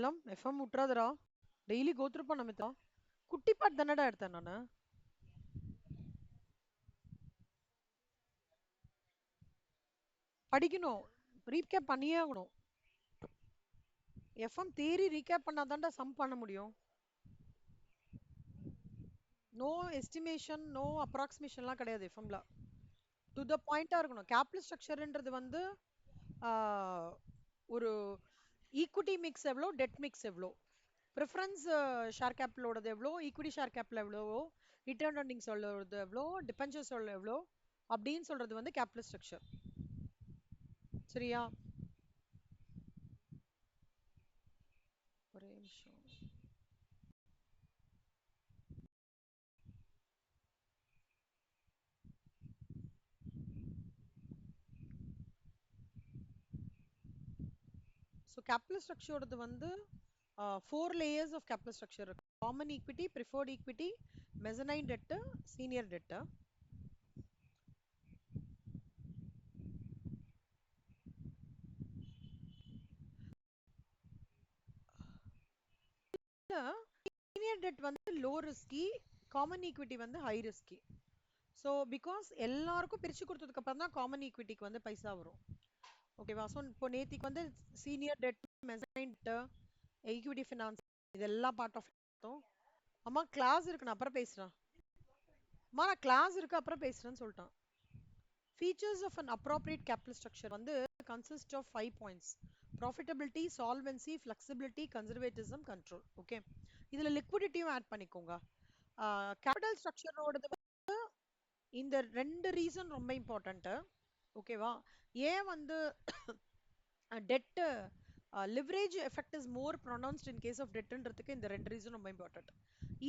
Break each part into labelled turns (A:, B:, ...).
A: செல்லம் FM விட்றாதடா. Daily go through பண்ண மித்ரா. குட்டி பாட்டு தானடா எடுத்தேன் நானு. படிக்கணும். ரீகேப் பண்ணியே ஆகணும். எஃப்எம் தேரி ரீகேப் பண்ணாதான்டா சம் பண்ண முடியும். நோ எஸ்டிமேஷன் நோ அப்ராக்சிமேஷன்லாம் கிடையாது எஃப்எம்ல. டு த பாயிண்டா இருக்கணும். கேபிட்டல் ஸ்ட்ரக்சர்ன்றது வந்து ஒரு ஈக்விட்டி மிக்ஸ் எவ்வளோ, டெட் மிக்ஸ் எவ்வளோ, ப்ரிஃபரன்ஸ் ஷேர் கேபிட்டலோடது எவ்வளோ, ஈக்விட்டி ஷேர் கேபிட்டல் எவ்வளவோ, ரிட்டர்ன் earnings உள்ளது எவ்வளோ, டிபென்ச்சர்ஸ் எவ்வளோ அப்படின்னு சொல்றது வந்து கேபிட்டல் ஸ்ட்ரக்சர். சரியா? ஒரே நிமிஷம். ஸோ கேபிட்டல் ஸ்ட்ரக்சரோடது வந்து 4 layers of capital structure இருக்கு. Common equity, preferred equity, mezzanine debt, senior debt. Senior debt வந்து லோ ரிஸ்கி, காமன் ஈக்விட்டி வந்து ஹை ரிஸ்கி. ஸோ பிகாஸ் எல்லாருக்கும் பிரிச்சு கொடுத்ததுக்கு அப்புறம் தான் காமன் ஈக்விட்டிக்கு வந்து பைசா வரும். ஓகேவா? ஸோ இப்போ நேத்திக்கு வந்து senior debt, mezzanine debt, equity finance இதெல்லாம் பார்ட் ஆஃப். அம்மா கிளாஸ் இருக்கு, நான் அப்புறம் பேசுறேன். அம்மா நான் கிளாஸ் இருக்கு அப்புறம் பேசுறேன்னு சொல்லிட்டான். Features of an appropriate capital structure வந்து consist of 5 points: profitability, solvency, flexibility, conservatism, control. Okay, இதுல லிக்விடிட்டியும் ஆட் பண்ணிக்கோங்க. கேபிட்டல் ஸ்ட்ரக்சரோடது வந்து இந்த ரெண்டு ரீசன் ரொம்ப இம்பார்ட்டன்ட். ஓகேவா? ஏன் வந்து debt leverage effect is more pronounced in case of டெட்ன்றதுக்கு இந்த ரெண்டு ரீசன் ரொம்ப இம்பார்ட்டன்ட்.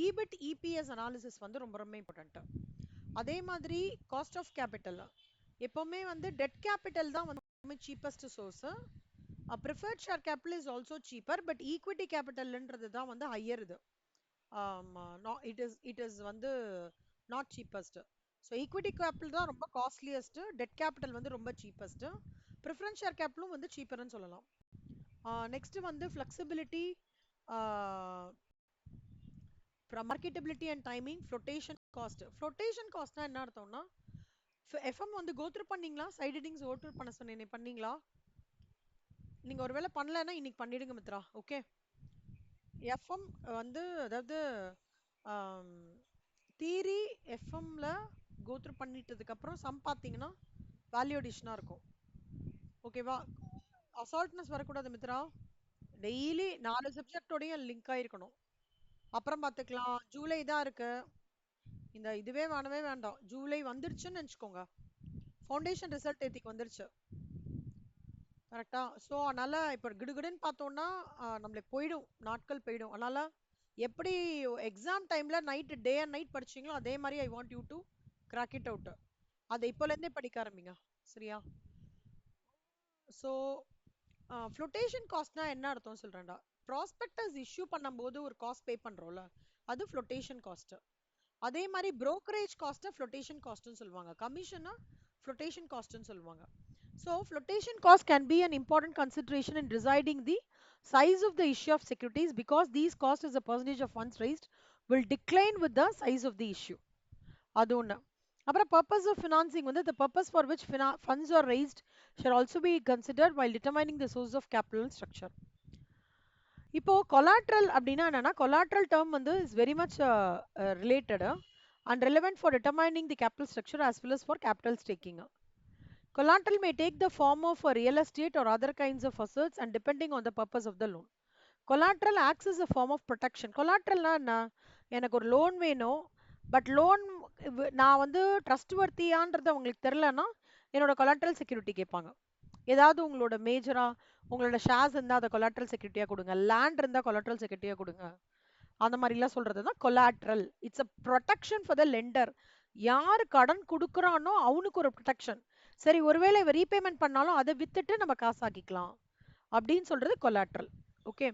A: EBIT EPS அனாலிசிஸ் வந்து ரொம்ப ரொம்ப இம்பார்ட்டன்ட். அதே மாதிரி காஸ்ட் ஆஃப் கேபிட்டல் எப்பவுமே வந்து டெட் கேபிட்டல் தான் வந்து cheapest source. Preferred share capital is also cheaper, but equity கேபிட்டல்ன்றது தான் வந்து ஹையர். இது இட் இஸ் வந்து not cheapest. So equity capital தான் ரொம்ப காஸ்ட்லியஸ்ட், டெட் கேபிட்டல் வந்து ரொம்ப சீப்பஸ்ட், ப்ரிஃபரன்ஸ் ஷேர் கேபிட்டலும் வந்து சீப்பர்னு சொல்லலாம். நெக்ஸ்ட் வந்து flexibility, marketability and timing, flotation cost. Flotation காஸ்ட்னா என்ன அர்த்தம்னா, எஃப்எம் வந்து கோத்ரூ பண்ணீங்களா? சைட் ஹெட்டிங்ஸ் கோத்ரூ பண்ண சொன்னேன், பண்ணீங்களா? நீங்க ஒருவேளை பண்ணலன்னா இன்னைக்கு பண்ணிடுங்க மித்ரா. ஓகே, எஃப்எம் வந்து அதாவது தியரி எஃப்எம்ல கோத்ரூ பண்ணிட்டதுக்கு அப்புறம் சம் பார்த்தீங்கன்னா வேல்யூ அடிஷனா இருக்கும். ஓகேவா? அசால்ட்னஸ் வரக்கூடாது மித்ரா. டெய்லி 4 சப்ஜெக்டோடையும் லிங்க் ஆயிருக்கணும். அப்புறம் பார்த்துக்கலாம். ஜூலை தான் இருக்கு. இந்த இதுவே வேணவே வேண்டாம். ஜூலை வந்துருச்சுன்னு நினச்சிக்கோங்க. ஃபவுண்டேஷன் ரிசல்ட் ஏத்திக்கு வந்துருச்சு. கரெக்டா? ஸோ அதனால இப்போ கிடுகிடுன்னு பார்த்தோம்னா நம்மளுக்கு போயிடும், நாட்கள் போயிடும். அதனால எப்படி எக்ஸாம் டைம்ல நைட் டே அண்ட் நைட் படிச்சீங்களோ அதே மாதிரி I want you to crack it out. அதை இப்போலேருந்தே படிக்க ஆரம்பிங்க. சரியா? ஸோ ஃப்ளோட்டேஷன் காஸ்ட்னா என்ன அர்த்தம் சொல்றேன்டா. ப்ராஸ்பெக்டஸ் இஷ்யூ பண்ணும்போது ஒரு காஸ்ட் பே பண்றோம்ல, அது ஃப்ளோட்டேஷன் காஸ்ட். அதே மாதிரி brokerage காஸ்ட்டை ஃப்ளோட்டேஷன் காஸ்ட்னு சொல்லுவாங்க, கமிஷனா ஃப்ளோட்டேஷன் காஸ்ட்னு சொல்லுவாங்க. So flotation cost can be an important consideration in deciding the size of the issue of securities, because these costs as a percentage of funds raised will decline with the size of the issue. அது ஒன்று. அப்புறம் purpose of financing வந்து the purpose for which funds are raised should also be considered while determining the source of capital structure. இப்போ collateral அப்படின்னா என்னன்னா, collateral term வந்து is very much related and relevant for determining the capital structure as well as for capital staking. Collateral may take the form of a real estate or other kinds of assets and depending on the purpose of the loan. Collateral acts as a form of protection. Collateral என்ன? எனக்கு ஒரு loan வேணும், but loan நான் வந்து trust வர்த்தியான்றது உங்களுக்கு தெரிலன்னா என்னோட collateral security கேட்பாங்க. ஏதாவது உங்களோட மேஜரா உங்களோட ஷேர்ஸ் இருந்தால் அதை கொலாட்ரல் செக்யூரிட்டியாக கொடுங்க, லேண்ட் இருந்தால் கொலாட்ரல் செக்யூரிட்டியாக கொடுங்க, அந்த மாதிரிலாம் சொல்றது தான் collateral. It's a protection for the lender. யார் கடன் கொடுக்குறானோ அவனுக்கு ஒரு ப்ரொடெக்ஷன். சரி, ஒருவேளை இவ ரீபேமெண்ட் பண்ணாலும் அதை வித்துட்டு நம்ம காசாக்கிக்கலாம் அப்படின்னு சொல்றது கொலாட்ரல். ஓகே,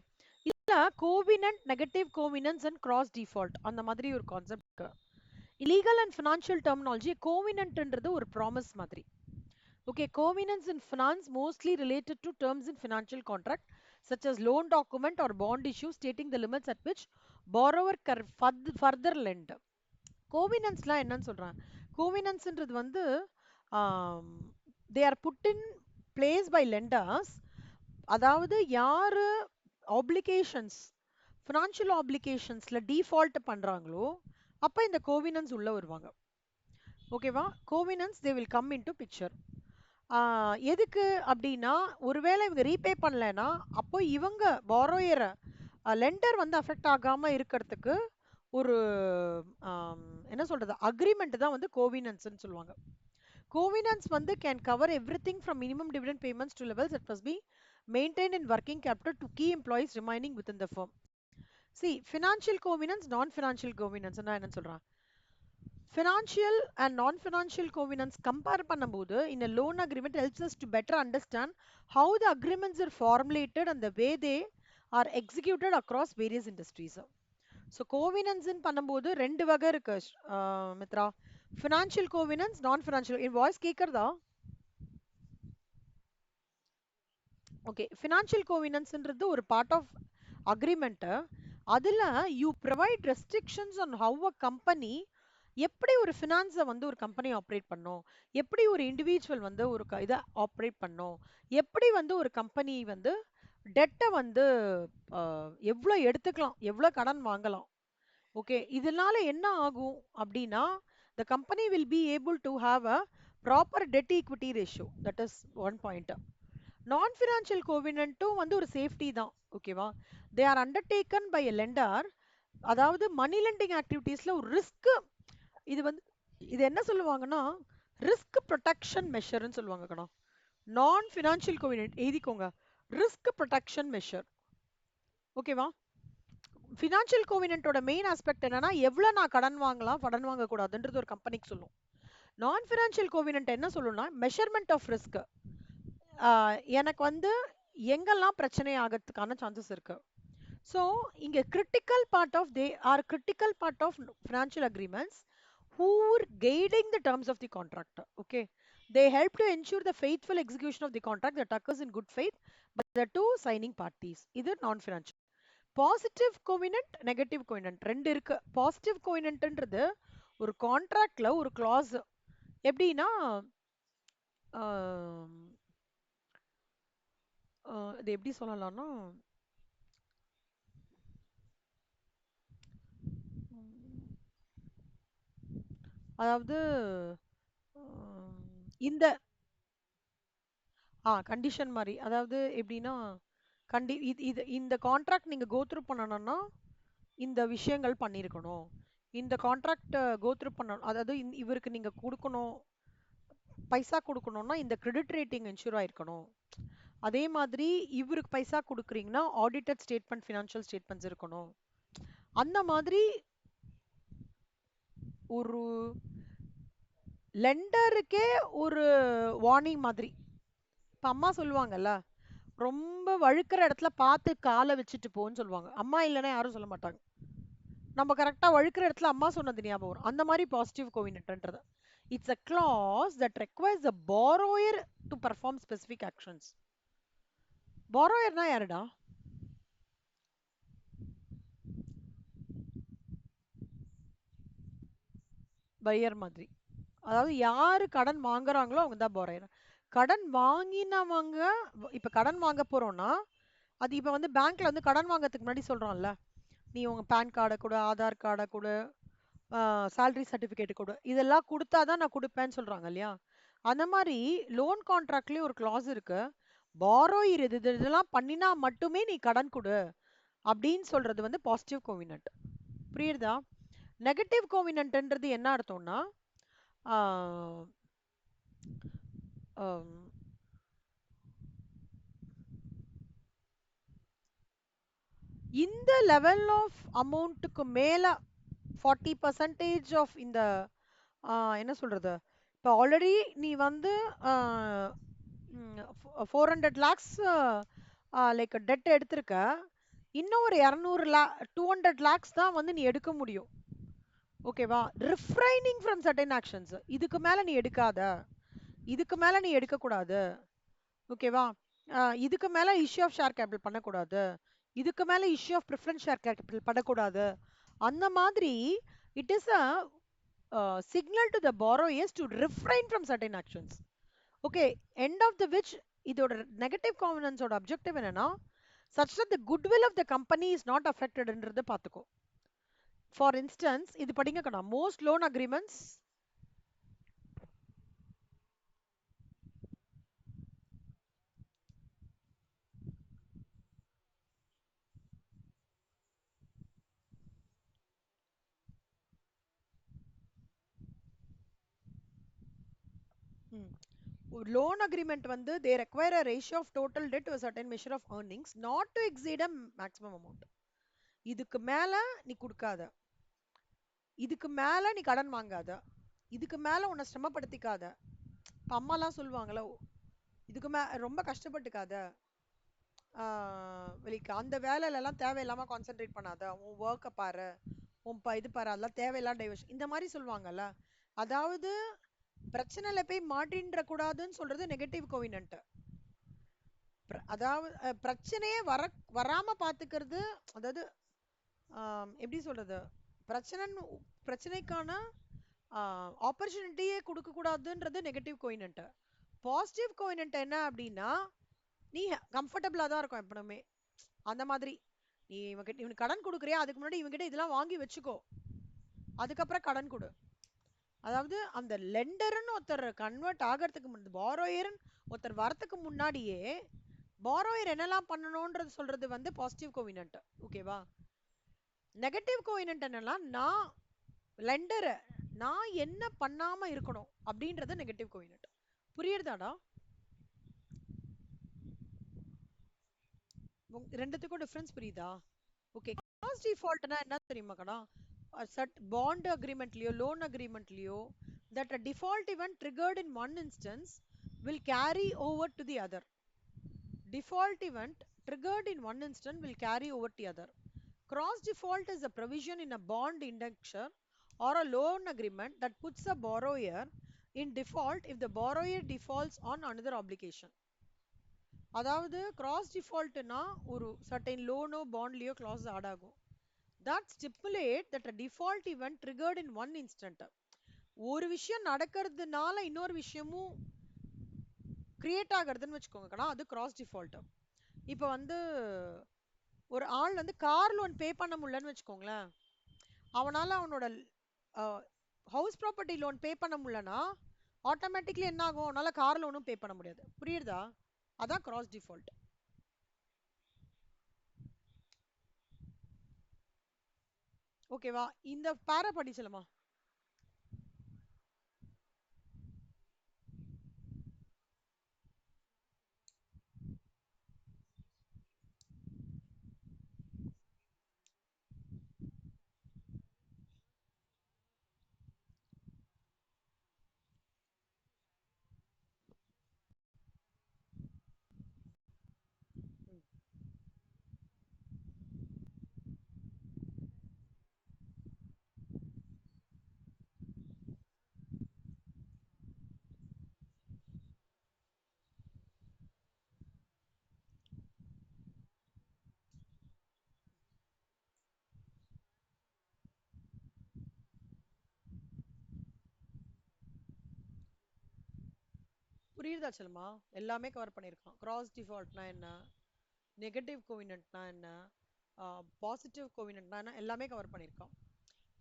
A: இதுல covenant, negative கோவினன்ஸ் and cross default அந்த மாதிரி ஒரு கான்செப்ட் இருக்கு. லீகல் அண்ட் ஃபினான்ஷியல் டெர்மினாலஜி, கோவினன்ட்ன்றது ஒரு ப்ராமிஸ் மாதிரி. Okay, covenants in finance mostly related to terms in financial contract such as loan document or bond issue stating the limits at which borrower can further lend. கோவினன்ஸ்லாம் என்னன்னு சொல்றேன், கோவினன்ஸ்ன்றது வந்து they are put in place by lenders. அதாவது யாரு applications financial ஆப்ளிகேஷன்ஸ்ல default பண்றாங்களோ அப்ப இந்த கோவினன்ஸ் உள்ள வருவாங்க. ஓகேவா? Covenants they will come into picture. எதுக்கு அப்படின்னா, ஒருவேளை இவங்க ரீபே பண்ணலைன்னா அப்போ இவங்க பாரோயரை லெண்டர் வந்து அஃபெக்ட் ஆகாம இருக்கிறதுக்கு ஒரு என்ன சொல்றது அக்ரிமெண்ட் தான் வந்து கோவினன்ஸ்னு சொல்லுவாங்க. கோவினன்ஸ் வந்து can cover everything from minimum dividend payments to levels that must be maintained in working capital to key employees remaining with in the firm. See, financial covenants, non-financial covenants என்னன்னு சொல்றான். Financial and non-financial covenants compare பண்ணும்போது in a loan agreement helps us to better understand how the agreements are formulated and the way they are executed across various industries. So covenants in பண்ணும்போது ரெண்டு வகை இருக்கு Mitra. Financial covenants, non-financial. In voice கேக்குறதா? Okay, financial கோவினன்ஸ்ன்றது ஒரு part of agreement. அதுல you provide restrictions on how a company எப்படி ஒரு ஃபினான்ஸை வந்து ஒரு கம்பெனி ஆப்ரேட் பண்ணும், எப்படி ஒரு இண்டிவிஜுவல் வந்து ஒரு இதை ஆப்ரேட் பண்ணும், எப்படி வந்து ஒரு கம்பெனி வந்து டெட்டை வந்து எவ்வளோ எடுத்துக்கலாம், எவ்வளோ கடன் வாங்கலாம். ஓகே, இதனால என்ன ஆகும் அப்படின்னா the company will be able to have a proper debt equity ratio. That is one point. நான் ஃபினான்ஷியல் கோவினன்ட்டும் வந்து ஒரு சேஃப்டி தான். ஓகேவா? They are undertaken by a lender. அதாவது மணி லெண்டிங் ஆக்டிவிட்டீஸ்ல ஒரு ரிஸ்க், இது வந்து இது என்ன சொல்லுவாங்கன்னா ரிஸ்க் ப்ரொடெக்ஷன் மெஷர்னு சொல்லுவாங்க கணா. நான் ஃபினான்ஷியல் கோவினன்ட் எழுதிக்கோங்க, ரிஸ்க் ப்ரொடெக்ஷன் மெஷர். ஓகேவா? ஃபினான்ஷியல் கோவினன்ட்டோட மெயின் ஆஸ்பெக்ட் என்னன்னா எவ்வளவு நான் கடன் வாங்கலாம் கடன் வாங்க கூடாதுன்றது ஒரு கம்பெனிக்கு சொல்லும். நான் ஃபினான்ஷியல் கோவினன்ட் என்ன சொல்லும்னா மெஷர்மெண்ட் ஆஃப் ரிஸ்க். எனக்கு வந்து எங்கெல்லாம் பிரச்சனை ஆகிறதுக்கான சான்சஸ் இருக்கு. ஸோ இங்க critical part of they are critical part of financial agreements who are guiding the terms of the contract. Okay, they help to ensure the faithful execution of the contract that occurs in good faith by the two signing parties. இது நான் financial. Positive covenant, negative covenant ரெண்டு இருக்கு. Positive கோவினன்ட்ன்றது ஒரு கான்ட்ராக்ட்ல ஒரு class. எப்படின்னா இது எப்படி சொல்லலாம்னா அதாவது இந்த கண்டிஷன் மாதிரி. அதாவது எப்படின்னா இது இந்த கான்ட்ராக்ட் நீங்க கோ த்ரூ பண்ணணும்னா இந்த விஷயங்கள் பண்ணியிருக்கணும். இந்த கான்ட்ராக்ட் கோ த்ரூ பண்ணணும், அதாவது இவருக்கு நீங்க கொடுக்கணும் பைசா கொடுக்கணும்னா இந்த கிரெடிட் ரேட்டிங் என்ஷூர் ஆயிருக்கணும். அதே மாதிரி இவருக்கு பைசா கொடுக்குறீங்கன்னா ஆடிட்டட் ஸ்டேட்மெண்ட் ஃபினான்ஷியல் ஸ்டேட்மெண்ட்ஸ் இருக்கணும். அந்த மாதிரி ஒரு லெண்டருக்கே ஒரு வார்னிங் மாதிரி. இப்ப அம்மா சொல்லுவாங்கல்ல, ரொம்ப வழுக்கிற இடத்துல பார்த்து காலை வச்சுட்டு போன்னு சொல்லுவாங்க. அம்மா இல்லைன்னா யாரும் சொல்ல மாட்டாங்க. நம்ம கரெக்டா வழுக்கிற இடத்துல அம்மா சொன்னது ஞாபகம் வரும். அந்த மாதிரி பாசிட்டிவ் கோவினன்ட்ன்றது it's a clause that requires the borrower to perform specific actions. borrowerனா யாருடா? பையர் மாதிரி. அதாவது யாரு கடன் வாங்குறாங்களோ அவங்க தான் borrower. கடன் வாங்கினவங்க இப்ப கடன் வாங்க போறோம்னா அது இப்ப வந்து பேங்க்ல வந்து கடன் வாங்கறதுக்கு முன்னாடி சொல்றோம்ல, நீ உங்க பேன் கார்டை கொடு, ஆதார் கார்டை கொடு, சேலரி சர்டிபிகேட் கொடு, இதெல்லாம் கொடுத்தாதான் நான் கொடுப்பேன்னு சொல்றாங்க இல்லையா? அந்த மாதிரி லோன் கான்ட்ராக்ட்லயே ஒரு கிளாஸ் இருக்கு. பாரோயர் இதெல்லாம் பண்ணினா மட்டுமே நீ கடன் கொடு அப்படின்னு சொல்றது வந்து பாசிட்டிவ் கோவினன்ட். புரியுதா? நெகட்டிவ் கோவினன்ட்ன்றது என்ன அர்த்தம்னா இந்த லெவல் ஆஃப் அமௌண்ட்டுக்கு மேல 40% ஆஃப் இந்த என்ன சொல்றது, இப்போ ஆல்ரெடி நீ வந்து 400 lakhs லைக் டெட் எடுத்திருக்க, இன்னும் ஒரு 200 lakhs தான் வந்து நீ எடுக்க முடியும். ஓகேவா? ரிஃப்ரைனிங் ஃப்ரம் சர்டன் ஆக்ஷன்ஸ், இதுக்கு மேல நீ எடுக்காத, இதுக்கு மேல நீ எடுக்க கூடாது. ஓகேவா? இதுக்கு மேல இஷ்யூ ஆஃப் ஷேர் கேபிட்டல் பண்ணக்கூடாது, இதுக்கு மேல issue of preference share capital பண்ணக்கூடாது. அந்த மாதிரி it is a signal to the borrowers to refrain from certain actions. Okay, end of the which இதோட நெகட்டிவ் காவனன்ஸோட அப்ஜெக்டிவ் என்னன்னா such that the goodwill of the company is not affected ன்றத பாத்துக்கோ. For instance இது படிங்க கண்ணா, most loan agreements loan agreement வந்து they require a ratio of total debt to a certain measure of earnings not to exceed a maximum amount. இதுக்கு மேல நீ கொடுக்காத, இதுக்கு மேல நீ கடன் வாங்காத, இதுக்கு மேல உன்னை சிரமப்படுத்திக்காத. இப்ப அம்மாலாம் சொல்லுவாங்கல்ல, இதுக்கு ரொம்ப கஷ்டப்பட்டுக்காத, வெளிக்கு அந்த வேலையில எல்லாம் தேவையில்லாம கான்சென்ட்ரேட் பண்ணாத, உன் ஒர்க்கை பாரு, உன் இது பாரு, அதெல்லாம் தேவையில்லாம் டைவர்ஷன், இந்த மாதிரி சொல்லுவாங்கல்ல. அதாவது பிரச்சனையில போய் மாட்டின்ற கூடாதுன்னு சொல்றது நெகட்டிவ் கோவினன்ட். அதாவது பிரச்சனையே வராம பாத்துக்கிறது, அதாவது எப்படி சொல்றது, பிரச்சனைக்கான ஆப்பர்ச்சுனிட்டியே கொடுக்க கூடாதுன்றது நெகட்டிவ் கோயினன்ட். பாசிட்டிவ் கோயினன்ட் என்ன அப்படின்னா நீ கம்ஃபர்டபுளா தான் இருக்கும் எப்பவுமே. அந்த மாதிரி நீ இவனுக்கு கடன் கொடுக்குறியா, அதுக்கு முன்னாடி இவங்கிட்ட இதெல்லாம் வாங்கி வச்சுக்கோ, அதுக்கப்புறம் கடன் கொடு. அதாவது அந்த லெண்டர்னு ஒருத்தர் கன்வெர்ட் ஆகிறதுக்கு முன்னாடி, பாரோயர்னு ஒருத்தர் வரத்துக்கு முன்னாடியே பாரோயர் என்னெல்லாம் பண்ணணும்ன்றது சொல்றது வந்து பாசிட்டிவ் கோவினன்ட். ஓகேவா? நெகட்டிவ் கோவினன்ட் என்னன்னா நான் லெண்டர் நான் என்ன பண்ணாம இருக்கணும் அப்படின்றது நெகட்டிவ் கோவினன்ட். புரியுறதாடா? ரெண்டுத்துக்கும் டிஃபரன்ஸ் புரியுதா? ஓகே. கிளாஸ் டிஃபால்ட்னா என்ன தெரியுமா கடா? பாண்ட் அக்ரிமெண்ட்லயோ லோன் அக்ரிமெண்ட்லயோ that a default event triggered in one instance will carry over to the other. Default event triggered in one instance will carry over to the other. Cross default is a provision in a bond indenture or a loan agreement that puts a borrower in default if the borrower defaults on another obligation. அதாவது cross டிஃபால்ட்னா ஒரு certain லோனோ பாண்ட்லயோ class add ஆகும். that stipulate that a default event triggered in one instant. ஒரு விஷயம் நடக்கிறதுனால இன்னொரு விஷயமும் create ஆகிறதுன்னு வச்சுக்கோங்க, அது கிராஸ் டிஃபால்ட். இப்போ வந்து ஒரு ஆள் வந்து கார் லோன் பே பண்ண முடியலன்னு வச்சுக்கோங்களேன், அவனால அவனோட ஹவுஸ் ப்ராப்பர்ட்டி லோன் பே பண்ண முடியலன்னா ஆட்டோமேட்டிக்லி என்ன ஆகும், அவனால கார் லோனும் பே பண்ண முடியாது. புரியுதா? அதான் கிராஸ் டிஃபால்ட். ஓகேவா? இந்த பேரா படிச்சலமா? புரியுதா செல்மா? எல்லாமே கவர் பண்ணியிருக்கான். கிராஸ் டிஃபால்ட்னா என்ன, நெகட்டிவ் கோவினன்ட்னா என்ன, பாசிட்டிவ் கோவினன்ட்னா என்ன, எல்லாமே கவர் பண்ணியிருக்கான்.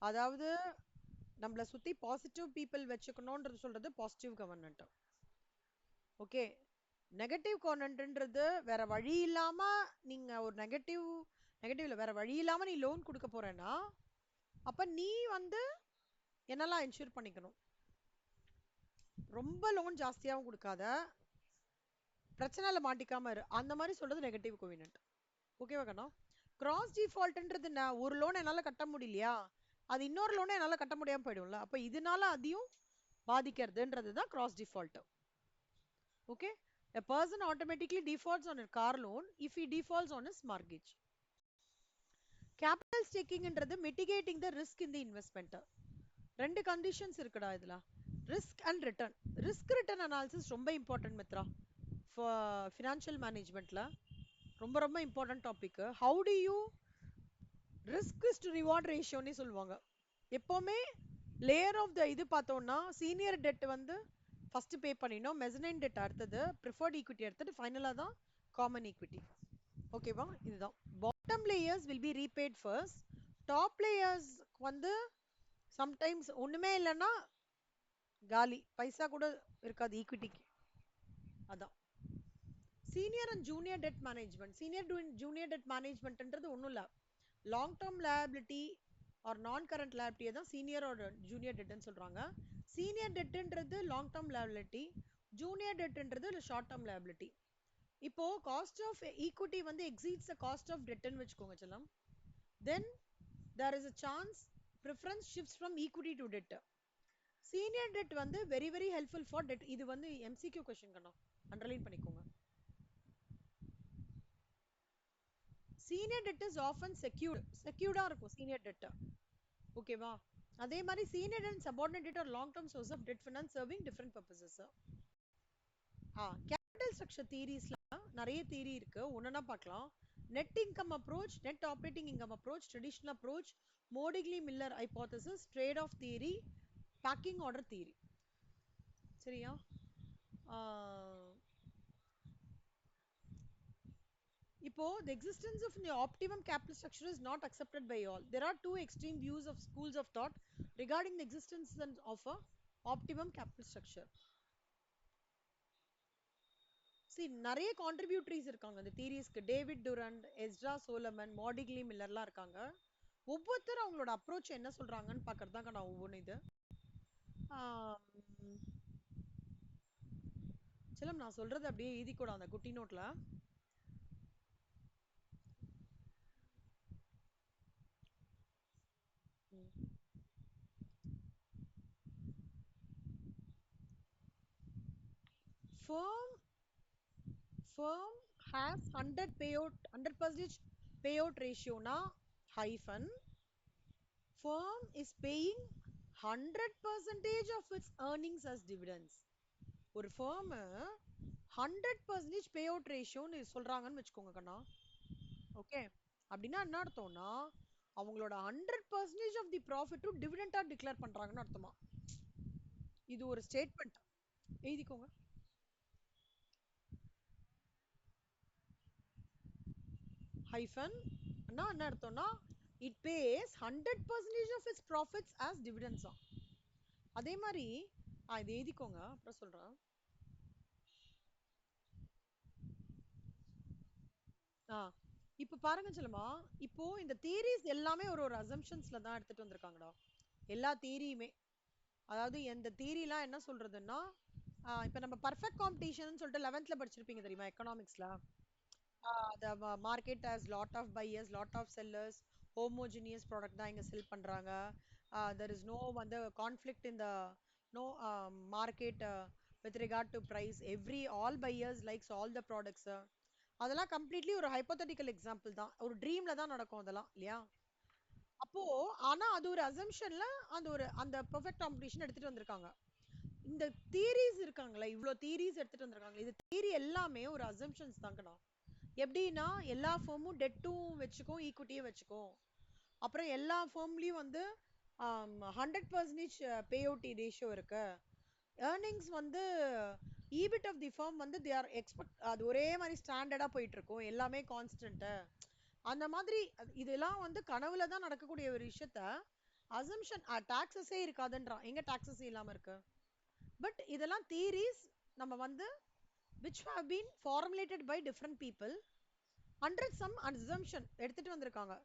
A: அதாவது நம்மளை சுத்தி பாசிட்டிவ் பீப்புள் வச்சுக்கணும்ன்றது சொல்றது பாசிட்டிவ் கவர்னன்ட். ஓகே. நெகட்டிவ் கோவர்னன்ட்ன்றது வேற வழி இல்லாம நீங்க ஒரு நெகட்டிவ்ல வேற வழி இல்லாம நீ லோன் கொடுக்க போறேன்னா அப்ப நீ வந்து என்னெல்லாம் என்ஷூர் பண்ணிக்கணும், ரொம்ப லோன் ஜாஸ்தியாகவும் கொடுக்காத, பிரச்சனையில மாட்டிக்காம இரு, அந்த மாதிரி சொல்றது நெகட்டிவ் கோவினன்ட். ஓகேவா கண்ணா? கிராஸ் டிஃபால்ட்ன்றது ஒரு லோன் என்னால கட்ட முடியலையா, அது இன்னொரு லோனை என்னால கட்ட முடியாம போயிடும்ல, அப்ப இதனால அதையும் பாதிக்கிறதுன்றது தான் cross default. Okay. a person automatically defaults on a car loan if he defaults on his mortgage. capital staking ன்றது mitigating the risk in the investment. ரெண்டு கண்டிஷன்ஸ் இருக்குடா இதுல, risk and return. Risk return analysis ரொம்ப important Mitra. Financial மேனேஜ்மெண்ட்ல ரொம்ப ரொம்ப important topic. How do you risk is to reward ரேஷியோன்னு சொல்லுவாங்க. எப்போவுமே லேயர் ஆஃப் த இது பார்த்தோம்னா சீனியர் டெட் வந்து ஃபர்ஸ்ட் பே பண்ணிடணும், மெசனைன் டெட் அடுத்தது, ப்ரிஃபர்ட் ஈக்விட்டி அடுத்தது, ஃபைனலாக தான் காமன் ஈக்விட்டி. ஓகேவா? இதுதான் bottom layers will be repaid first. Top layers வந்து சம்டைம்ஸ் ஒண்ணுமே இல்லைன்னா காலி, பைசா கூட இருக்காது ஈக்விட்டிக்கு. அதான் senior and junior debt management. Senior junior debt மேனேஜ்மெண்ட்ன்றது ஒன்றும் இல்லை, long term liability or non current லைபிலிட்டியை தான் சீனியர் ஆர் ஜூனியர் டெட்னு சொல்றாங்க. சீனியர் டெட்ன்றது லாங் டேர்ம் லைபிலிட்டி, ஜூனியர் டெட்ன்றது ஷார்ட் டேர்ம் லைபிலிட்டி. இப்போ காஸ்ட் ஆஃப் ஈக்விட்டி வந்து எக்ஸீட்ஸ் த காஸ்ட் ஆஃப் டெட்னு வச்சுக்கோங்க செல்லம், then there is a chance preference shifts from equity to debt. senior debt வந்து very very helpful for debt. இது வந்து MCQ question கண்ணா, underline பண்ணிக்கோங்க. senior debt is often secured இருக்கும் senior debt. ஓகேவா? அதே மாதிரி senior and subordinate debt are long term source of debt finance serving different purposes. Capital structure தியரிஸ்ல நிறைய theory இருக்கு, ஒன்னொன்னா பார்க்கலாம். Net income approach, net operating income approach, traditional approach, Modigliani Miller hypothesis, trade off theory, pecking order theory. சரியா? இப்போ the existence of the optimum capital structure is not accepted by all. There are two extreme views of schools of thought regarding the existence of a optimum capital structure. See, நிறைய கான்ட்ரிபியூட்டரிஸ் இருக்காங்க இந்த தியரிஸ்க்கு. David டுரண்ட், Ezra Solomon, மாடிக்லி மில்லர்லாம் இருக்காங்க. ஒவ்வொருத்தரும் அவங்களோட approach என்ன சொல்றாங்கன்னு பார்க்கறது தாங்க நான் ஒவ்வொன்று இது. செல்லம் நான் சொல்றது அப்படியே எழுதிக்கூட அந்த குட்டி நோட்ல. firm has 100% payout ratio na hyphen firm is paying 100% of its earnings as dividends. ஒரு firm 100% payout ratio ன்னு சொல்றாங்கன்னு வச்சுக்கோங்க கண்ணா. ஓகே, அப்படின்னா என்ன அர்த்தம்னா அவங்களோட 100% of the profit டிவிடெண்டா டிக்ளேர் பண்றாங்கன்னு அர்த்தமா. இது ஒரு ஸ்டேட்மெண்ட், எழுதிக்கோங்க. hyphen என்ன அர்த்தம்னா it pays 100% of its profits as dividends. அதே மாதிரி இது எழுதிக்கோங்க, அப்புறம் சொல்றேன். இப்போ பாருங்க செல்லமா, இப்போ இந்த தியரிஸ் எல்லாமே ஒரு ஒரு அசம்ஷன்ஸ்ல தான் எடுத்துட்டு வந்திருக்காங்கடா, எல்லா தியரியுமே. அதாவது இந்த தியரிலாம் என்ன சொல்றதுன்னா, இப்போ நம்ம பர்ஃபெக்ட் காம்படிஷன் சொல்லிட்டு 11th படிச்சிருப்பீங்க தெரியுமா எக்கனாமிக்ஸ்ல. the market has lot of buyers, lot of sellers, homogeneous product தான் இங்க செல் பண்றாங்க. There is no வந்து conflict in the no market with regard to price. All buyers likes all the products. அதெல்லாம் completely ஒரு hypothetical example தான், ஒரு ட்ரீம்ல தான் நடக்கும் அதெல்லாம் இல்லையா? அப்போ ஆனா அது ஒரு அசம்ஷன்ல அந்த பெர்ஃபெக்ட் காம்படிஷன் எடுத்துட்டு வந்திருக்காங்க. இந்த தியரிஸ் இருக்காங்களா, இவ்ளோ தியரிஸ் எடுத்துட்டு வந்திருக்காங்க, இது தியரி எல்லாமே ஒரு அசம்ஷன்ஸ் தாங்கடா. எப்படின்னா எல்லா ஃபர்மும் டெட்டும் வச்சுக்கும், ஈக்விட்டியும் வச்சுக்கும். அப்புறம் எல்லா ஃபர்ம்லயும் வந்து 100% பே அவுட் ரேஷியோ இருக்கு. ஏர்னிங்ஸ் வந்து EBIT ஆஃப் தி ஃபர்ம் வந்து தே ஆர் எக்ஸ்பெக்ட், அது ஒரே மாதிரி ஸ்டாண்டர்டா போயிட்டு இருக்கும், எல்லாமே கான்ஸ்டன்ட். அந்த மாதிரி இதெல்லாம் வந்து கனவுல தான் நடக்கக்கூடிய ஒரு விஷயத்த அசம்ஷன், டாக்ஸஸே இருக்காதுன்றான். எங்க டாக்ஸஸ் இல்லாம இருக்கு? பட் இதெல்லாம் தியரிஸ் நம்ம வந்து which have been formulated by different people under some assumption எடுத்துட்டு வந்திருக்காங்க.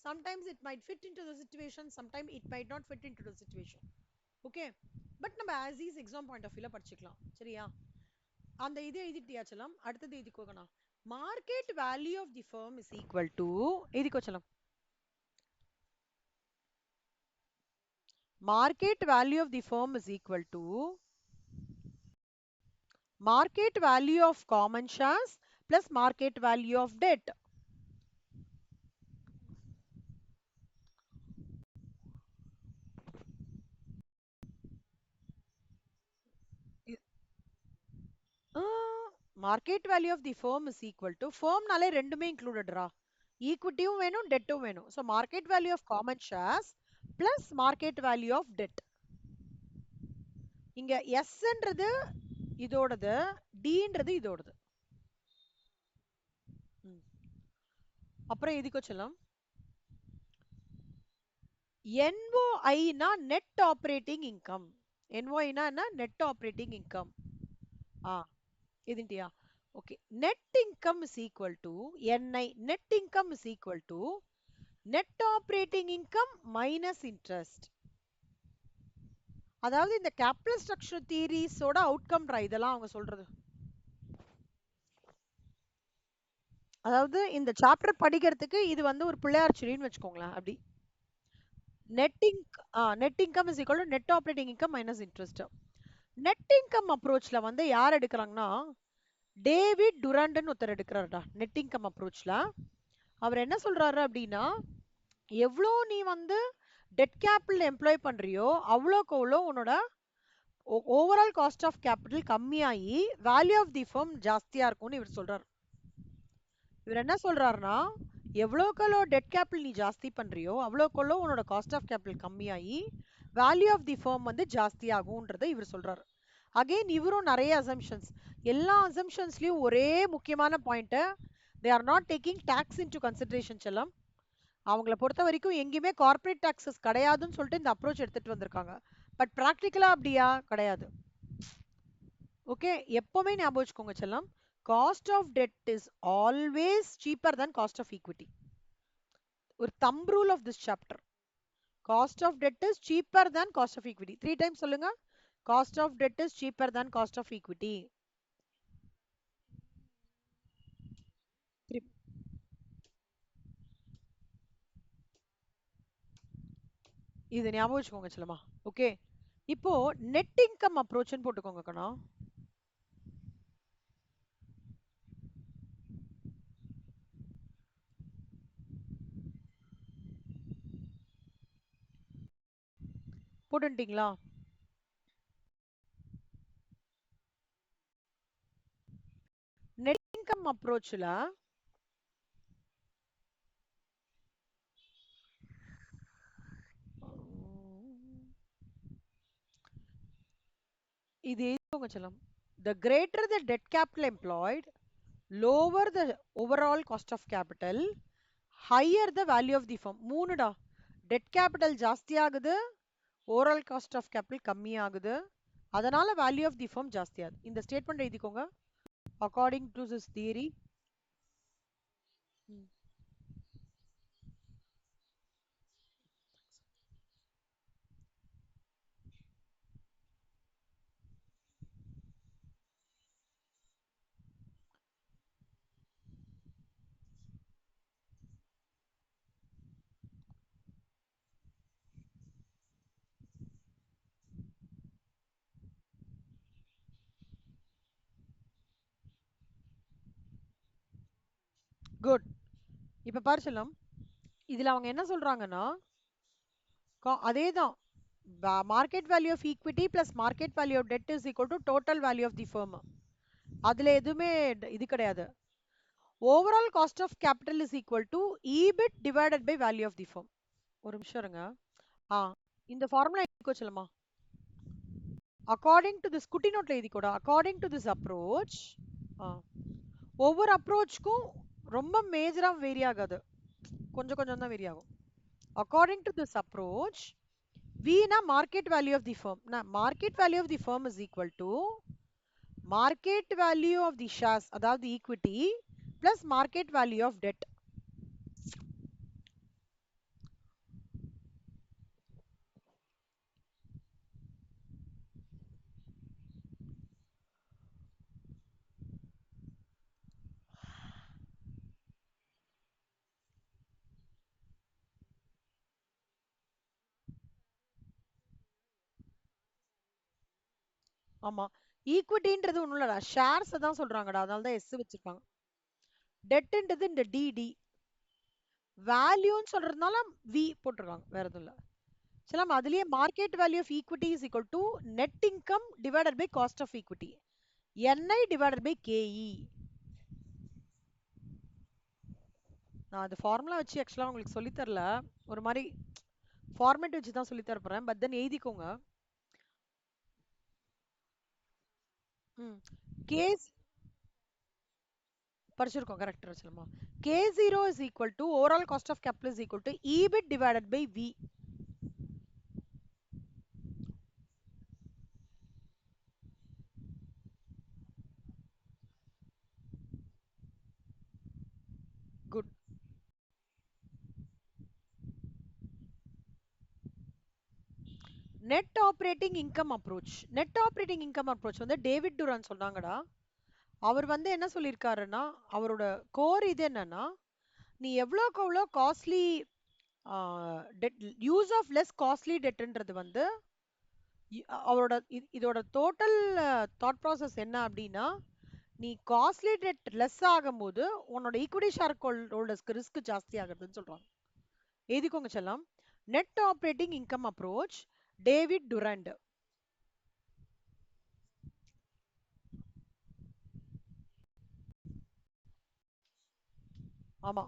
A: Sometimes it might fit into the situation, sometimes it might not fit into the situation. Okay, but நம்ம as is exam point of view படிச்சுக்கலாம். சரியா? அந்த இது எழுதிட்டியாச்சலாம். அடுத்தது எழுதிக்கோங்கண்ணா. Market value of the firm is equal to, எழுதிக்கோச்சலாம். market value of the firm is equal to market value of common shares plus market value of debt. Market value of the firm is equal to firmனாலே ரெண்டுமே இன்க்ளூடட்ரா, ஈக்விட்டியும் வேணும் டெட்டும் வேணும். So market value of common shares plus market value of debt. இங்க எஸ்ன்றது இதோடது, டின்றது இதோடது. அப்புறம் இதுக்கு சொல்லலாம் NOI-னா நெட் ஆப்பரேட்டிங் இன்கம். NOI-னா என்ன? Net operating income. இதுண்டியா? Okay. Net income is equal to NI. Net income is equal to net operating income minus interest. அதாவது இந்த கேபிட்டல் ஸ்ட்ரக்சர் தியரிஸோட அவுட்கம் இதெல்லாம் அவங்க சொல்றது. அதாவது இந்த சாப்டர் படிக்கிறதுக்கு இது வந்து ஒரு பிள்ளையார் சொல்லின்னு வச்சுக்கோங்களேன். அப்படி net income is equal to net operating income minus interest. Net income அப்ரோச்ல வந்து யார் எடுக்கிறாங்கன்னா டேவிட் டுராண்ட்னு ஒருத்தர் எடுக்கிறாருடா நெட் இன்கம் அப்ரோச்ல. அவர் என்ன சொல்றாரு அப்படின்னா, எவ்வளோ நீ வந்து டெட் கேபிட்டல் எம்ப்ளாய் பண்றியோ அவ்வளோக்கு அவ்வளோ உன்னோட ஓவரால் காஸ்ட் ஆஃப் கேபிட்டல் கம்மியாகி வேல்யூ ஆஃப் தி ஃபர்ம் ஜாஸ்தியா இருக்கும்னு இவர் சொல்றாரு. இவர் என்ன சொல்றாருன்னா, எவ்வளோக்கெவ்வளோ டெட் கேபிட்டல் நீ ஜாஸ்தி பண்றியோ அவ்வளோக்கெவ்வளோ உன்னோட காஸ்ட் ஆஃப் கேபிட்டல் கம்மியாகி வேல்யூ ஆஃப் தி ஃபர்ம் வந்து ஜாஸ்தி ஆகும்ன்றதை இவர் சொல்றாரு. அகைன் இவரும் நிறைய அசம்ஷன்ஸ், எல்லா அசம்ஷன்ஸ்லயும் ஒரே முக்கியமான point, they are not taking tax into consideration. செல்லம், அவங்கள பொறுத்த வரைக்கும் எங்கேயுமே கார்பரேட் டாக்ஸஸ் கிடையாதுன்னு சொல்லிட்டு இந்த அப்ரோச் எடுத்துட்டு வந்திருக்காங்க. பட் ப்ராக்டிக்கலா அப்படியா? கிடையாது. ஓகே, எப்பவுமே ஞாபகம் வச்சுக்கோங்க செல்லம், cost of debt is always cheaper than cost of equity. ஒரு thumb rule of this chapter. Cost of debt is cheaper than cost of equity. 3 times சொல்லுங்க. Cost of debt is cheaper than cost of equity. இது ஞாபகம் வச்சுக்கோங்க செல்லமா. Okay, இப்போ net income அப்ரோச்னு போட்டுக்கோங்க கண்ணா. போட்டுட்டீங்களா? Net income அப்ரோச்ல இது எழுதிக்கோங்க செல்லம். The greater the debt capital employed, lower the overall cost of capital, higher the value of the firm. மூணுடா. டெட் கேபிட்டல் ஜாஸ்தி ஆகுது, ஓவரால் காஸ்ட் ஆஃப் கேபிட்டல் கம்மி ஆகுது, அதனால வேல்யூ ஆஃப் தி ஃபர்ம் ஜாஸ்தி ஆகுது. இந்த ஸ்டேட்மெண்ட் எழுதிக்கோங்க. According to this theory, good. இப்ப பாரு செல்லம், இதுல அவங்க என்ன சொல்றாங்கன்னா, அதேதான் market value of equity plus market value of debt is equal to total value of the firm. அதுல எதுவுமே இது கிடையாது. Overall cost of capital is equal to EBIT divided by value of the firm. ஒரு நிமிஷம் இருங்க. இந்த formula எழுதிக்கோ செல்லமா. According to this குட்டி நோட்ல எழுதிக்கோடா. அக்கார்டிங் டு திஸ் அப்ரோச், ஒவ்வொரு அப்ரோச்சுக்கும் ரொம்ப மேஜரா வேரி ஆகாது, கொஞ்சம் கொஞ்சம் தான் வேரி ஆகும். According to this approach, V na market value of the firm. Na market value of the firm is equal to market value of the shares, அதாவது equity plus market value of debt. ஆமா, ஈக்விட்டின்றது ஒண்ணும் இல்லடா, shares தான் சொல்றாங்கடா, அதனால தான் S வச்சிருக்காங்க. டெட்ன்றது இந்த DD, வேல்யூன்னு சொல்றதுனால வி போட்டிருக்காங்க, வேற எதுவும் இல்ல. சரி, அதுலயே market value of equity is equal to net income divided by cost of equity. NI divided by KE. நான் அது ஃபார்முலா வச்சு ஆக்சுவலா உங்களுக்கு சொல்லி தரல. ஒரு மாதிரி ஃபார்மேட் வச்சு தான் சொல்லி தர போறேன். பட் தென் எழுதிக்கோங்க. கேஸ் படிச்சிருக்கோம் கரெக்டா சொல்லுமா. K0 is equal to overall cost of capital is equal to EBIT divided by V. Good. Net operating income approach. Net operating income approach வந்து டேவிட் டுரான் சொன்னாங்கடா. அவர் வந்து என்ன சொல்லியிருக்காருன்னா, அவரோட கோர் இது என்னன்னா, நீ எவ்வளோக்கு எவ்வளோ costly debt use of less costly டெட்ன்றது வந்து அவரோட இதோட டோட்டல் தாட் ப்ராசஸ் என்ன அப்படின்னா, நீ காஸ்ட்லி டெட் லெஸ் ஆகும்போது உன்னோட ஈக்விட்டி ஷேர் ஹோல்டர்ஸ்க்கு ரிஸ்க் ஜாஸ்தி ஆகுதுன்னு சொல்றாங்க. எழுதிக்கோங்க செல்லம். Net operating income approach David Durand. ஆமா,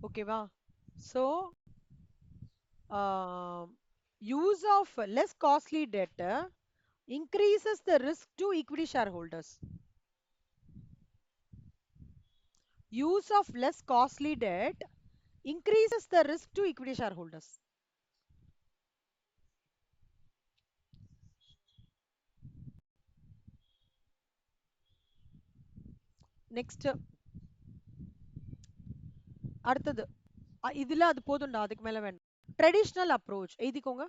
A: ஓகேவா? So use of less costly debt increases the risk to equity shareholders. Use of less costly debt increases the risk to equity shareholders. Next, அடுத்தது இதுல அது போதும்டா, அதுக்கு மேல வேண்டாம். ட்ரெடிஷனல் அப்ரோச் எழுதிக்கோங்க.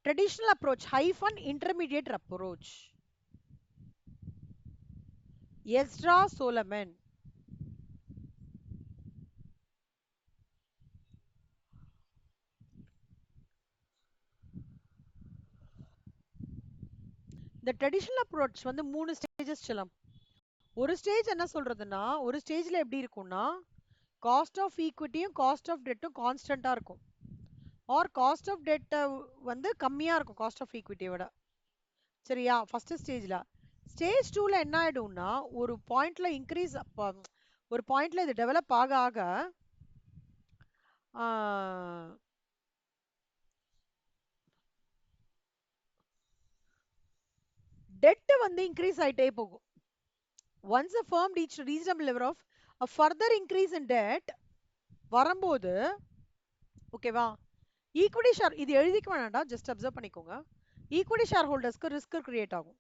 A: Traditional approach hyphen intermediate approach. Ezra Solomon. இந்த traditional approach வந்து 3 ஸ்டேஜஸ் சொல்லலாம். ஒரு ஸ்டேஜ் என்ன சொல்றதுன்னா, ஒரு ஸ்டேஜ்ல எப்படி இருக்கும்னா, காஸ்ட் ஆஃப் ஈக்விட்டியும் காஸ்ட் ஆஃப் டெட்டும் கான்ஸ்டன்டா இருக்கும். ஆர் காஸ்ட் ஆஃப் டெட் வந்து கம்மியா இருக்கும் காஸ்ட் ஆஃப் ஈக்விட்டியை விட. சரியா? ஃபர்ஸ்ட் ஸ்டேஜ்ல. ஸ்டேஜ் 2ல என்ன ஆயிடும்னா, ஒரு பாயிண்ட்ல இன்க்ரீஸ், ஒரு பாயிண்ட்ல இது டெவலப் ஆக ஆக டெட் வந்து இன்க்ரீஸ் ஆயிட்டே போகும். once a firm reached a reasonable level of a further increase in debt வரும்போது, ஓகேவா, ஈக்விட்டி ஷேர் இது எழுதிக்க வேணாம்டா, ஜஸ்ட் அப்சர்வ் பண்ணிக்கோங்க. ஈக்விட்டி ஷேர் ஹோல்டர்ஸ்க்கு ரிஸ்க் கிரியேட் ஆகும்.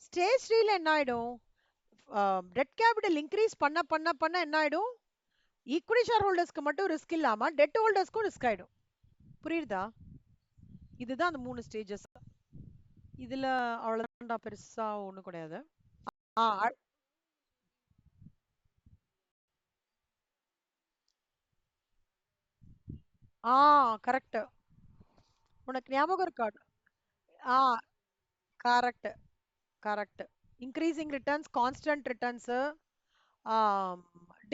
A: ஸ்டேஜ் 3ல என்ன ஆயிடும், டெட் கேபிட்டல் இன்க்ரீஸ் பண்ண பண்ண பண்ண என்ன ஆயிடும், ஈக்விட்டி ஷேர் ஹோல்டர்ஸ்க்கு மட்டும் ரிஸ்க் இல்லாம டெட் ஹோல்டர்ஸ்க்கும் ரிஸ்க் ஆயிடும். புரியுதா? இதுதான் அந்த 3 ஸ்டேஜஸ். இதுல அவ்வளவுதான்டா, பெருசா ஒண்ணும் கிடையாது. கரெக்ட். உனக்கு ஞாபகம் இருக்கா? ஆ correct correct. Increasing returns, constant returns,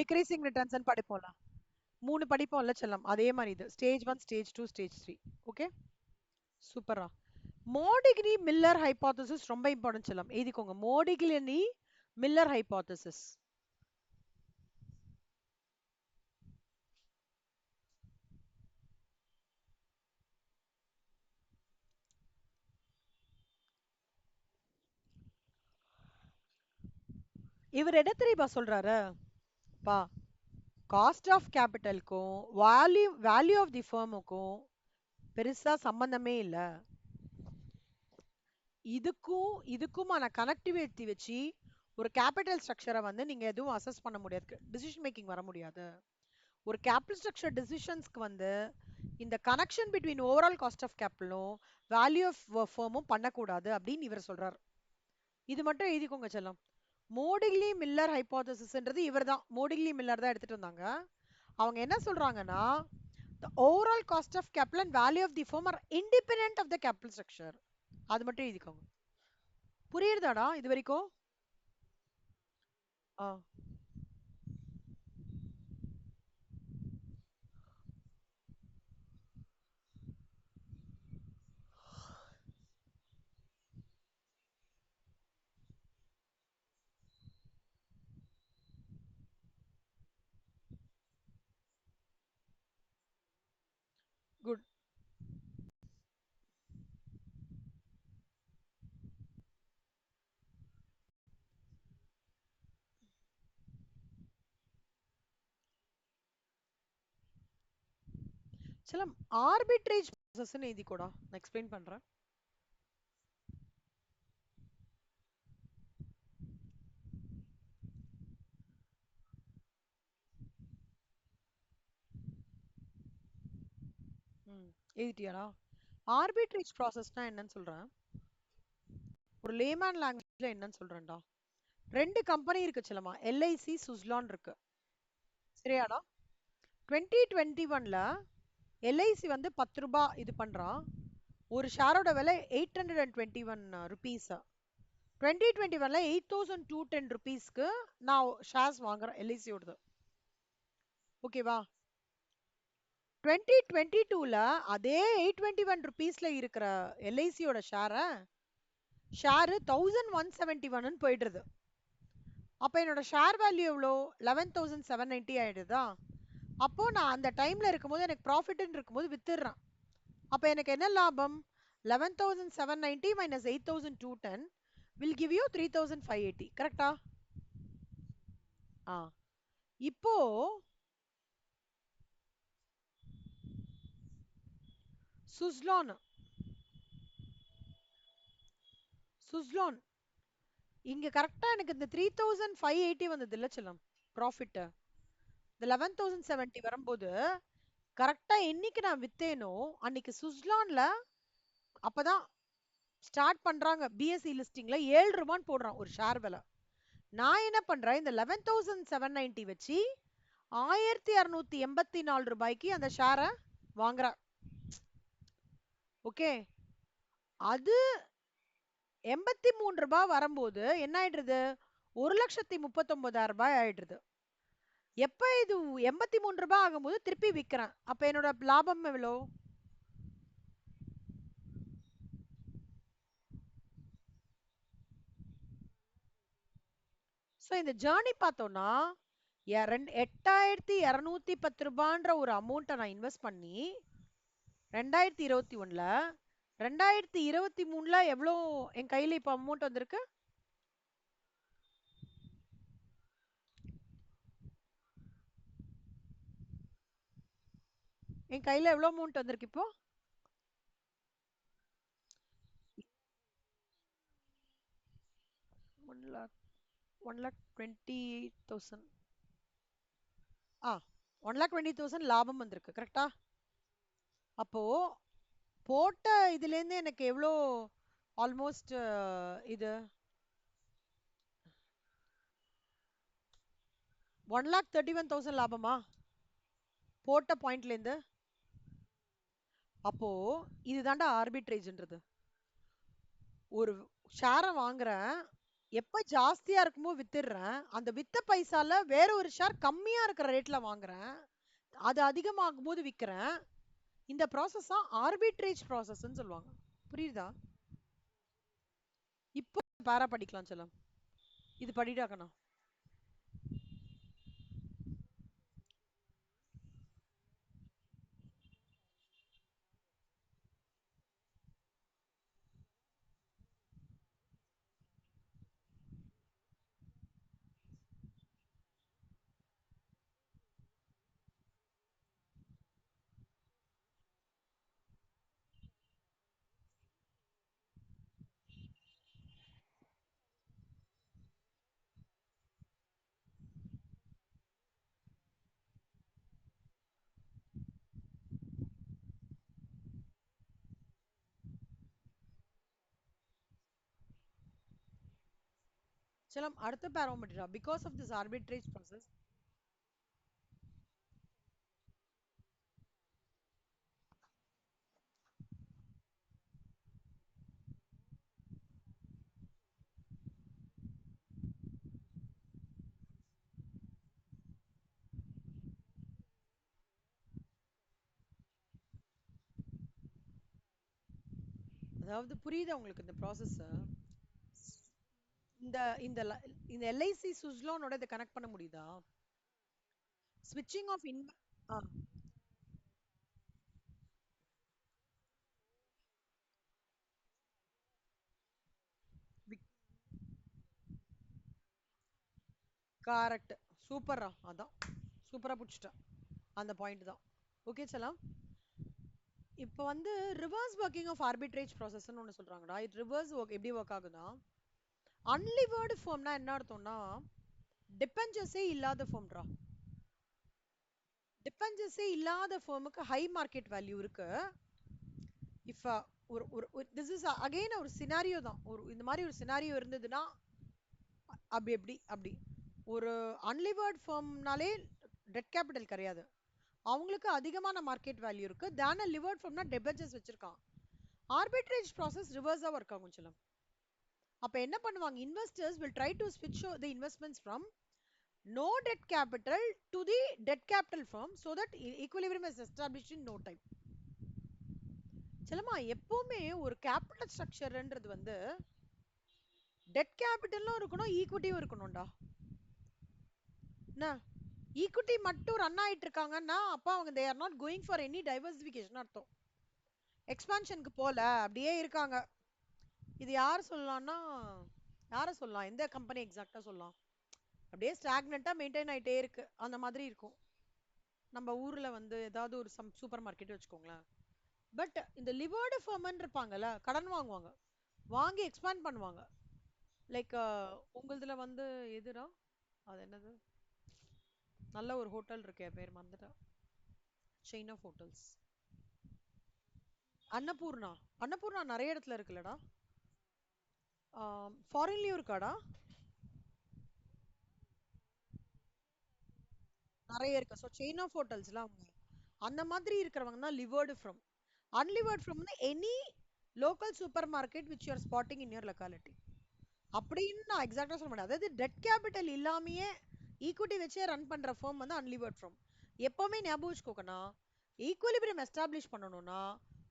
A: decreasing returns படிப்போம்ல. 3 படிப்போம்ல செல்லம், அதே மாதிரி இது ஸ்டேஜ் 1, ஸ்டேஜ் 2, ஸ்டேஜ் 3. ஓகே, சூப்பரா. மோடிகினி மில்லர் ஹைபோதசிஸ் ரொம்ப இம்பார்ட்டன்ட் செல்லம், எழுதிக்கோங்க. Modigliani Miller hypothesis. இவர் என்ன தெரியுமா சொல்றாரு பா, காஸ்ட் ஆஃப் கேபிட்டலுக்கும் வேல்யூ ஆஃப் தி ஃபர்முக்கும் பெருசா சம்பந்தமே இல்ல. இதுக்குமான கனெக்டிவிட்டி வச்சு ஒரு கேபிட்டல் ஸ்ட்ரக்சரை வந்து நீங்க எதுவும் அசஸ் பண்ண முடியாது, டிசிஷன் மேக்கிங் வர முடியாது. ஒரு கேபிட்டல் ஸ்ட்ரக்சர் டிசிஷன்ஸ்க்கு வந்து இந்த connection between overall cost of கேபிட்டலும் வேல்யூ ஆஃப் ஃபர்மும் பண்ணக்கூடாது அப்படின்னு இவர் சொல்றாரு. இது மட்டும் எழுதிக்கோங்க செல்லம். மோடிக்லி மில்லர் ஹைபோதசிஸ்ன்றது இவர் தான், மோடிக்லி மில்லர் தான் எடுத்துட்டு வந்தாங்க. அவங்க என்ன சொல்றாங்கன்னா, the overall cost of capital and value of the firm are independent of the capital structure. அது மட்டும் எழுதிக்கோங்க. புரியுதாடா இது வரைக்கும்? ஆ. குட். சிலம் ஆர்பிட்ரேஜ் ப்ராசஸ்ன்னு எழுதிக்கோடா, நான் எக்ஸ்பிளைன் பண்றேன். ம். எழுதிட்டியாடா? ஆர்பிட்ரேஜ் ப்ராசஸ்னா என்னன்னு சொல்றேன். ஒரு லேமேன் லாங்குவேஜ்ல என்னன்னு சொல்றேன்டா. ரெண்டு கம்பெனி இருக்கு செல்லமா, எல்ஐசி சுஸ்லான் இருக்கு. சரியாடா? 2021ல எல்ஐசி வந்து 10 ரூபாய் இது பண்றான். ஒரு ஷேரோட விலை 821 rupees. 2021ல 8210 rupeesக்கு நான் ஷேர்ஸ் வாங்குறேன் எல்ஐசியோடது. ஓகேவா? 2022ல அதே 821 rupeesல இருக்கிற எல்ஐசியோட ஷேரை ஷேரு 1171 போயிடுறது. அப்ப என்னோட ஷேர் வேல்யூ எவ்வளோ? 11790 ஆயிடுதா? அப்போ நான் அந்த டைம்ல இருக்கும்போது எனக்கு ப்ராஃபிட்னு இருக்கும்போது வித்துடுறேன். அப்ப எனக்கு என்ன லாபம்? 11790 minus 8210 will give you 3580. கரெக்டா? ஆ. இப்போ சுஸ்லான் சுஸ்லான் இங்க கரெக்டா எனக்கு இந்த 3580 வந்தது இல்ல செல்லம் ப்ராஃபிட். இந்த 11770 வரும்போது கரெக்டா என்னைக்கு நான் வித்தேனோ அன்னைக்கு சுஸ்லான்ல அப்பதான் ஸ்டார்ட் பண்றாங்க பிஎஸ்சி லிஸ்டிங்ல 7 ரூபான்னு போடுறான் ஒரு ஷேர் விலை. நான் என்ன பண்றேன், இந்த 11790 வச்சு 1284 ரூபாய்க்கு அந்த ஷேரை வாங்குறேன். ஓகே. அது 83 ரூபாய் வரும்போது என்ன ஆயிடுறது? 1,39,000 ஆயிடுறது. எப்ப இது 83 ரூபாய் ஆகும்போது திருப்பி விக்கிறேன். அப்ப என்னோட லாபம் எவ்வளோ? சோ இந்த ஜேர்னி பார்த்தோம்னா 8210 ரூபான்ற ஒரு அமௌண்ட்டை நான் இன்வெஸ்ட் பண்ணி 2021ல 2023ல எவ்வளோ என் கையில இப்ப அமௌண்ட் வந்திருக்கு? என் கையில எவ்வளவு அமௌண்ட் வந்திருக்கு இப்போ? 1,20,000. ஆ, 1,20,000 லாபம் வந்திருக்கு. கரெக்டா? அப்போ போட்ட இதுல இருந்து எனக்கு எவ்வளோ ஆல்மோஸ்ட் இது 1,31,000 லாபமா போட்ட பாயிண்ட்ல இருந்து? அப்போ இதுதான்டா ஆர்பிட்ரேஜ்ன்றது. ஒரு ஷேரை வாங்குறேன், எப்ப ஜாஸ்தியா இருக்குமோ வித்துடுறேன், அந்த வித்த பைசால வேற ஒரு ஷேர் கம்மியா இருக்கிற ரேட்ல வாங்குறேன், அது அதிகமாகும் போது விக்கிறேன். இந்த ப்ராசஸ் தான் ஆர்பிட்ரேஜ் ப்ராசஸ்ன்னு சொல்லுவாங்க. புரியுதா? இப்போ பேரா படிக்கலாம் செல்லம். இது படிடாக்கணும். செல்லம் அடுத்த பேரா படிடா. Because of this arbitrage process. அதாவது புரியுதா உங்களுக்கு இந்த ப்ராசஸ்? இந்த இந்த இந்த எல்ஐசி சுஸ்லோனோட இதை கனெக்ட் பண்ண முடியுதா? ஸ்விட்சிங் ஆஃப் ஆ கரெக்ட். சூப்பரா அதான். சூப்பரா புடிச்சிட்டேன். அந்த பாயிண்ட் தான். ஓகே சலாம். இப்போ வந்து ரிவர்ஸ் ஒர்க்கிங் ஆஃப் ஆர்பிட்ரேஜ் ப்ராசஸ்ன்னு ஒன்று சொல்றாங்கடா. இது ரிவர்ஸ் ஒர்க் எப்படி ஒர்க் ஆகுதுன்னா, அன்லிவர்டு ஃபார்ம்னா என்ன அர்த்தம்னா டிபெஞ்சஸே இல்லாத ஃபார்ம்டா. டிபெஞ்சஸே இல்லாத ஃபார்முக்கு ஹை மார்க்கெட் வேல்யூ இருக்கு. இஃப் ஒரு ஒரு திஸ் இஸ் அகைன் ஒரு சினாரியோ தான். ஒரு இந்த மாதிரி ஒரு சினாரியோ இருந்ததுன்னா அப்படி எப்படி அப்படி ஒரு அன்லிவர்ட் ஃபார்ம்னாலே டெட் கேபிட்டல் கிடையாது. அவங்களுக்கு அதிகமான மார்க்கெட் வேல்யூ இருக்கு. தேன் லிவர்ட் ஃபார்ம்னா டெபெஞ்சர்ஸ் வச்சிருக்கான். ஆர்பிட்ரேஜ் ப்ராசஸ் ரிவர்ஸா ஒர்க் ஆகும் சொல்லும். அப்ப என்ன பண்ணுவாங்க, இன்வெஸ்டர்ஸ் வில் ட்ரை டு ஸ்விட்ச் the investments from no debt capital to the debt capital firm so that equilibrium is established in no time. செல்லமா எப்பவுமே ஒரு கேபிட்டல் ஸ்ட்ரக்சர்ன்றது வந்து டெட் கேபிட்டலும் இருக்கணும், ஈக்விட்டியும் இருக்கணும்டா. என்ன ஈக்விட்டி மட்டும் ரன் ஆயிட்டு இருக்காங்கன்னா அப்ப அவங்க they are not going for any diversification அர்த்தம். எக்ஸ்பான்ஷனுக்கு போல அப்படியே இருக்காங்க. இது யார் சொல்லலாம்னா, யார சொல்லலாம், எந்த கம்பெனி எக்ஸாக்ட்டா சொல்லலாம்? அப்படியே ஸ்டாக்னண்டா மெயின்டைன் ஆயிட்டே இருக்கு அந்த மாதிரி இருக்கும். நம்ம ஊர்ல வந்து ஏதாவது ஒரு சூப்பர் மார்க்கெட் வச்சுக்கோங்களேன். பட் இந்த லிவர்டு ஃபர்மன் இருப்பாங்கல்ல, கடன் வாங்குவாங்க, வாங்கி எக்ஸ்பேண்ட் பண்ணுவாங்க. லைக் உங்களுதுல வந்து எதுடா அது என்னது, நல்ல ஒரு ஹோட்டல் இருக்கே பேர் மறந்துட்டேன், chain of hotels. Annapurna. Annapurna நிறைய இடத்துல இருக்குல்லடா. ஃபாரின்லயும் இருக்காடா? நிறைய இருக்கு. ஸோ செயின் ஆஃப் ஹோட்டல்ஸ்லாம் அவங்க அந்த மாதிரி இருக்கிறவங்க தான் levered firm. Unlevered firm any local super market which you are spotting in your locality அப்படின்னு நான் எக்ஸாக்டா சொல்ல மாட்டேன். அதாவது டெட் கேபிட்டல் இல்லாமயே ஈக்விட்டி வச்சே ரன் பண்ற ஃபார்ம் வந்து அன்லிவர்ட் ஃபார்ம். எப்பவுமே ஞாபகம் வச்சுக்கோக்கண்ணா, ஈக்குவலிபிரியம் எஸ்டாப்ளிஷ் பண்ணணும்னா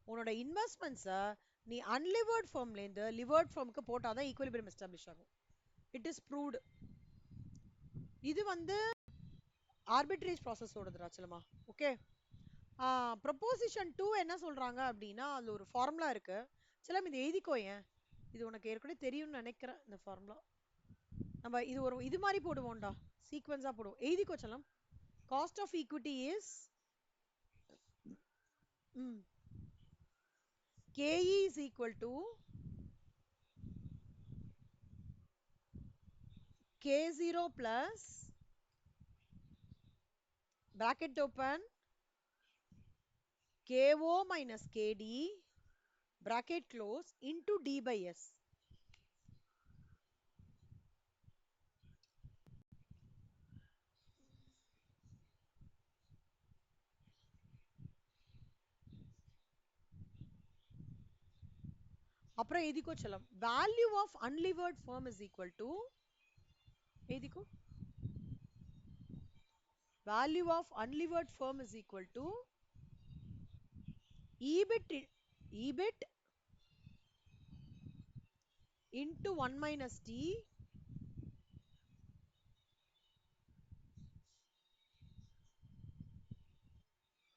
A: உன்னோட இன்வெஸ்ட்மெண்ட்ஸை நீ அன்லிவர்ட் ஃபார்ம்லேருந்து லிவர்ட் ஃபார்முக்கு போட்டாதான் ஈக்குவலிபிரியம் எஸ்டாப்ளிஷ் ஆகும். It is proved. இது வந்து ஆர்பிட்ரேஜ் ப்ராசஸ் ஓடுதுடா செல்லமா. ஓகே. ப்ரொபோசிஷன் 2 என்ன சொல்றாங்க அப்படின்னா, அதுல ஒரு ஃபார்முலா இருக்கு. செல்லம் இது எழுதிக்கோ. ஏன் இது உனக்கு ஏற்கனவே தெரியும்னு நினைக்கிறேன். இந்த ஃபார்முலா நம்ம இது ஒரு இது மாதிரி போடுவோம்டா, சீக்வென்ஸா போடுவோம். எழுதிக்கோ செல்லம். Cost of equity is KE is equal to K0 plus bracket open KO minus KD bracket close into D by S. அப்புறம் எழுதிக்கோ செல்லம். Value of unlevered firm is equal to எழுதிக்கோ. Value of unlevered firm is equal to EBIT into 1 minus T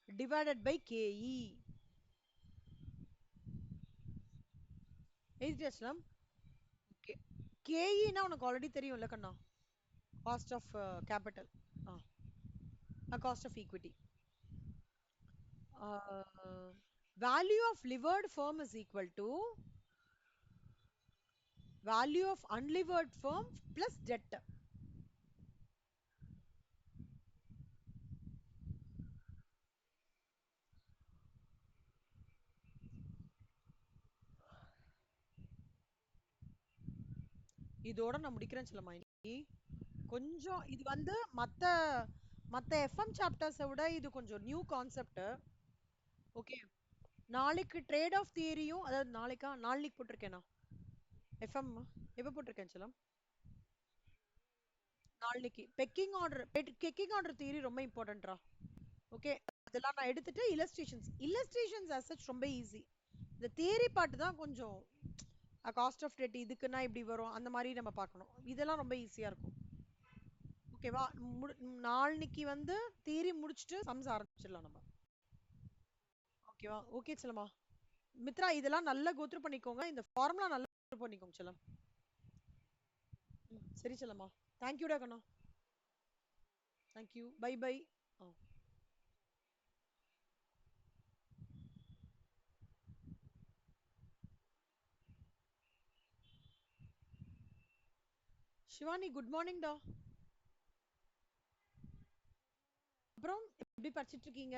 A: divided by KE. எழுதியாச்சுலாம். Okay. KE னா உனக்கு already தெரியும்ல கண்ணா, cost of capital, cost of equity. Value of levered firm is equal to value of unlevered firm plus debt. இதோட நான் முடிக்கிறேன் செல்லம்மா. இன்னைக்கு கொஞ்சம் இது வந்து மத்த மத்த எஃப்எம் சாப்டர்ஸை விட இது கொஞ்சம் நியூ கான்செப்ட். ஓகே. நாளைக்கு ட்ரேட் ஆஃப் தியரியும், அதாவது நாளைக்கா நாளைக்கு போட்டிருக்கேனா எஃப்எம், எப்போ போட்டிருக்கேன் செல்லம்? நாளைக்கு பெக்கிங் ஆர்டர் தியரி ரொம்ப இம்பார்ட்டன்ட்ரா. ஓகே. அதெல்லாம் நான் எடுத்துட்டு இல்லஸ்ட்ரேஷன்ஸ் as such ரொம்ப ஈஸி. இந்த தியரி பார்ட் தான் கொஞ்சம் காஸ்ட் ஆஃப் டெட் இதுக்குன்னா இப்படி வரும் அந்த மாதிரி நம்ம பார்க்கணும். இதெல்லாம் ரொம்ப ஈஸியா இருக்கும். ஓகேவா? நாளைக்கு வந்து தியரி முடிச்சுட்டு சம்ஸ் ஆரம்பிச்சிடலாம் நம்ம. ஓகேவா? ஓகே செல்லம்மா. மித்ரா இதெல்லாம் நல்லா கோத்ரூ பண்ணிக்கோங்க. இந்த ஃபார்முலா நல்லா கோத்ரூ பண்ணிக்கோங்க செல்லம். சரி செல்லம்மா. தேங்க்யூடா கண்ணா. Thank you. Bye bye. Shivani good morning டா. அப்புறம் எப்படி படிச்சிட்டு இருக்கீங்க?